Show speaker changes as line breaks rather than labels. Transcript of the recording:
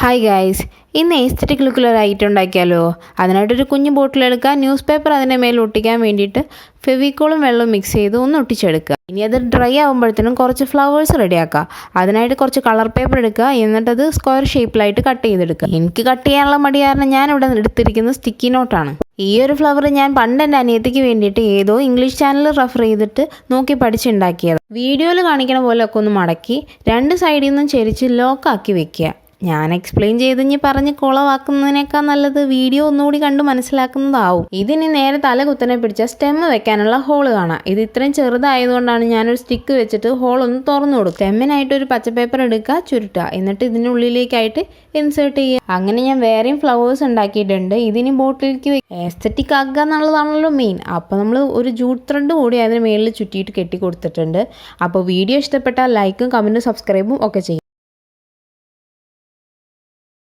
Hi guys, ഇന്ന് aesthetic ലുക്കിലൊരു item ഉണ്ടാക്കിയാലോ? അതിനായിട്ടൊരു കുഞ്ഞു ബോട്ടിലെടുക്കുക. ന്യൂസ് പേപ്പർ അതിൻ്റെ മേൽ ഒട്ടിക്കാൻ വേണ്ടിയിട്ട് ഫെവിക്കോളും വെള്ളവും മിക്സ് ചെയ്ത് ഒന്ന് ഒട്ടിച്ചെടുക്കുക. ഇനി അത് ഡ്രൈ ആകുമ്പോഴത്തേനും കുറച്ച് ഫ്ലവേഴ്സ് റെഡിയാക്കുക. അതിനായിട്ട് കുറച്ച് കളർ പേപ്പർ എടുക്കുക. എന്നിട്ടത് സ്ക്വയർ ഷേപ്പിലായിട്ട് കട്ട് ചെയ്തെടുക്കുക. എനിക്ക് കട്ട് ചെയ്യാനുള്ള മടി കാരണം ഞാനിവിടെ എടുത്തിരിക്കുന്നത് സ്റ്റിക്കി നോട്ടാണ്. ഈ ഒരു ഫ്ലവർ ഞാൻ പണ്ട് എൻ്റെ അനിയത്തിക്ക് വേണ്ടിയിട്ട് ഏതോ ഇംഗ്ലീഷ് ചാനൽ റെഫർ ചെയ്തിട്ട് നോക്കി പഠിച്ചുണ്ടാക്കിയത്. വീഡിയോയിൽ കാണിക്കണ പോലെ ഒക്കെ ഒന്ന് മടക്കി 2 സൈഡിൽ നിന്നും ചെരിച്ച് ലോക്കാക്കി വെക്കുക. ഞാൻ എക്സ്പ്ലെയിൻ ചെയ്ത് ഇനി പറഞ്ഞ് കുളവാക്കുന്നതിനേക്കാൾ നല്ലത് വീഡിയോ ഒന്നുകൂടി കണ്ട് മനസ്സിലാക്കുന്നതാവും. ഇതിനി നേരെ തല കുത്തനെ പിടിച്ച സ്റ്റെമ്മ് വെക്കാനുള്ള ഹോള് കാണാം. ഇത് ഇത്രയും ചെറുതായതുകൊണ്ടാണ് ഞാനൊരു സ്റ്റിക്ക് വെച്ചിട്ട് ഹോൾ ഒന്ന് തുറന്നു കൊടുക്കും. സ്റ്റെമ്മിനായിട്ട് ഒരു പച്ച പേപ്പർ എടുക്കുക, ചുരുട്ടുക, എന്നിട്ട് ഇതിനുള്ളിലേക്കായിട്ട് ഇൻസേർട്ട് ചെയ്യുക. അങ്ങനെ ഞാൻ വേറെയും ഫ്ലവേഴ്സ് ഉണ്ടാക്കിയിട്ടുണ്ട്. ഇതിനി ബോട്ടിലേക്ക് എസ്തറ്റിക് ആക്കുക എന്നുള്ളതാണല്ലോ മെയിൻ. അപ്പോൾ നമ്മൾ ഒരു ജൂട്ട് ത്രെഡ് കൂടി അതിന് മേളിൽ ചുറ്റിയിട്ട് കെട്ടി കൊടുത്തിട്ടുണ്ട്. അപ്പോൾ വീഡിയോ ഇഷ്ടപ്പെട്ടാൽ ലൈക്കും കമൻറ്റും സബ്സ്ക്രൈബും ഒക്കെ ചെയ്യും.